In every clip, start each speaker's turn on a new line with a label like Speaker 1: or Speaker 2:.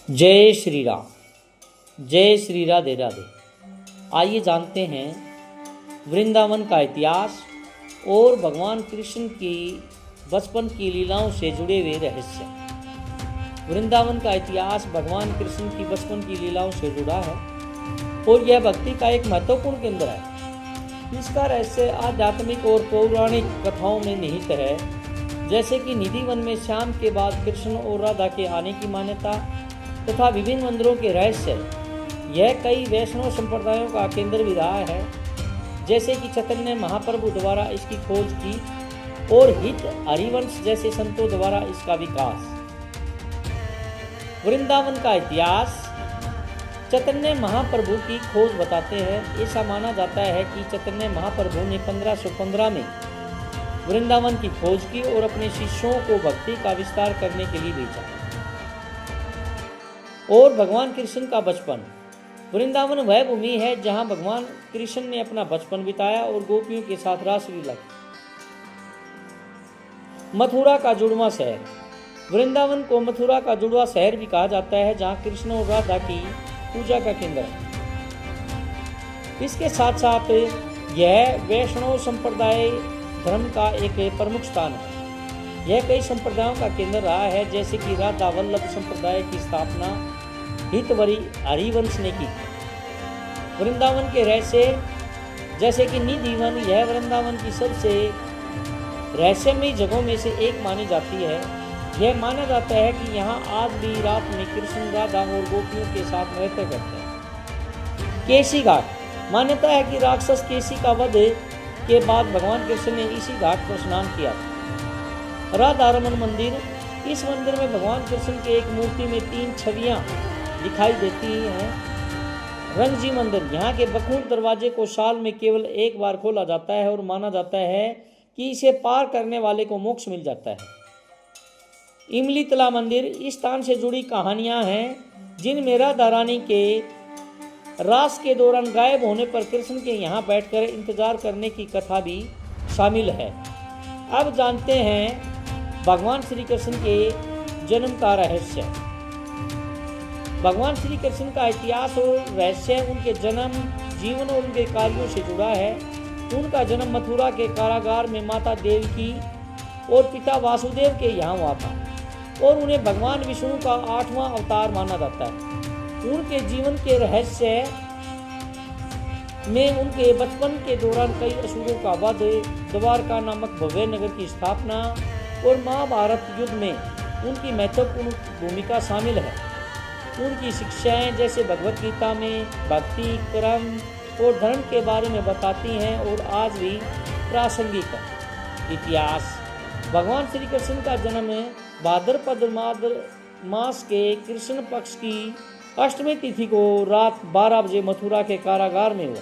Speaker 1: जय श्री राम। जय श्री राधे राधे। आइए जानते हैं वृंदावन का इतिहास और भगवान कृष्ण की बचपन की लीलाओं से जुड़े हुए रहस्य। वृंदावन का इतिहास भगवान कृष्ण की बचपन की लीलाओं से जुड़ा है और यह भक्ति का एक महत्वपूर्ण केंद्र है। इसका रहस्य आध्यात्मिक और पौराणिक कथाओं में निहित है, जैसे कि निधि वन में श्याम के बाद कृष्ण और राधा के आने की मान्यता तथा विभिन्न मंदिरों के रहस्य। यह कई वैष्णव संप्रदायों का केंद्र भी रहा है, जैसे कि चैतन्य महाप्रभु द्वारा इसकी खोज की और हित हरिवंश जैसे संतों द्वारा इसका विकास। वृंदावन का इतिहास चैतन्य महाप्रभु की खोज बताते हैं। ऐसा माना जाता है कि चैतन्य महाप्रभु ने 1515 में वृंदावन की खोज की और अपने शिष्यों को भक्ति का विस्तार करने के लिए भेजा। और भगवान कृष्ण का बचपन। वृंदावन वह भूमि है जहां भगवान कृष्ण ने अपना बचपन बिताया और गोपियों के साथ रासलीला की। मथुरा का जुड़वा शहर। वृंदावन को मथुरा का जुड़वा शहर भी कहा जाता है, जहां कृष्ण और राधा की पूजा का केंद्र है। इसके साथ साथ यह वैष्णव संप्रदाय धर्म का एक प्रमुख स्थान है। यह कई संप्रदायों का केंद्र रहा है, जैसे कि राधा वल्लभ संप्रदाय की स्थापना हितवरी हरिवंश ने की। वृंदावन के रहस्य, जैसे कि निधि वन, यह वृंदावन की सबसे रहस्यमयी जगहों में से एक मानी जाती है। यह माना जाता है कि यहाँ आज भी रात में कृष्ण राधा और गोपियों के साथ नृत्य करते हैं। केसी घाट। मान्यता है कि राक्षस केसी का वध के बाद भगवान कृष्ण ने इसी घाट पर स्नान किया था। राधा रमन मंदिर। इस मंदिर में भगवान कृष्ण के एक मूर्ति में 3 छवियां दिखाई देती हैं। रंगजी मंदिर। यहाँ के बखूर दरवाजे को साल में केवल एक बार खोला जाता है और माना जाता है कि इसे पार करने वाले को मोक्ष मिल जाता है। इमली तला मंदिर। इस स्थान से जुड़ी कहानियां हैं, जिनमें राधा रानी के रास के दौरान गायब होने पर कृष्ण के यहाँ बैठकर इंतजार करने की कथा भी शामिल है। अब जानते हैं भगवान श्री कृष्ण के जन्म का रहस्य। भगवान श्री कृष्ण का इतिहास और रहस्य उनके जन्म, जीवन और उनके कार्यों से जुड़ा है। उनका जन्म मथुरा के कारागार में माता देवकी और पिता वासुदेव के यहाँ हुआ था और उन्हें भगवान विष्णु का 8वां अवतार माना जाता है। उनके जीवन के रहस्य में उनके बचपन के दौरान कई असुरों का वध, द्वारका नामक भव्य नगर की स्थापना और महाभारत युद्ध में उनकी महत्वपूर्ण भूमिका शामिल है। उनकी शिक्षाएं, जैसे भगवत गीता में भक्ति, कर्म और धर्म के बारे में बताती हैं और आज भी प्रासंगिक है। इतिहास। भगवान श्री कृष्ण का जन्म भाद्रपद मास के कृष्ण पक्ष की अष्टमी तिथि को रात 12 बजे मथुरा के कारागार में हुआ।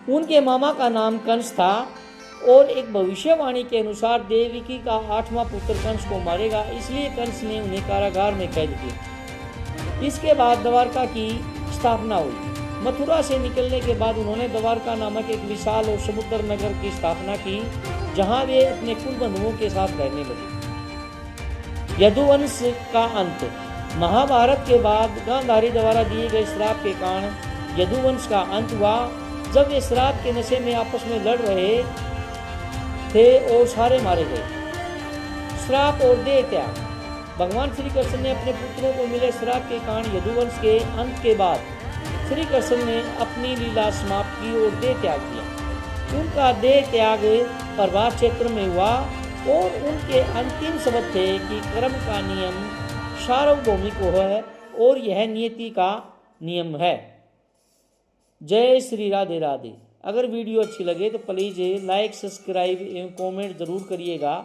Speaker 1: उनके मामा का नाम कंस था और एक भविष्यवाणी के अनुसार देवकी का 8वां पुत्र कंस को मारेगा, इसलिए कंस ने उन्हें कारागार में कैद किया। इसके बाद द्वारका की स्थापना हुई। मथुरा से निकलने के बाद उन्होंने द्वारका नामक एक विशाल और समुद्र नगर की स्थापना की, जहां वे अपने कुल बंधुओं के साथ रहने लगे। यदुवंश का अंत। महाभारत के बाद गांधारी द्वारा दिए गए श्राप के कारण यदुवंश का अंत हुआ। जब वे श्राप के नशे में आपस में लड़ रहे थे और सारे मारे गए। श्राप और देह त्याग। भगवान श्री कृष्ण ने अपने पुत्रों को मिले श्राप के कारण यदुवंश के अंत के बाद श्री कृष्ण ने अपनी लीला समाप्त की और देह त्याग किया। उनका देह त्याग प्रभास क्षेत्र में हुआ और उनके अंतिम शब्द थे कि कर्म का नियम सार्वभौमिक है और यह नियति का नियम है। जय श्री राधे राधे। अगर वीडियो अच्छी लगे तो प्लीज़ लाइक, सब्सक्राइब एवं कमेंट जरूर करिएगा।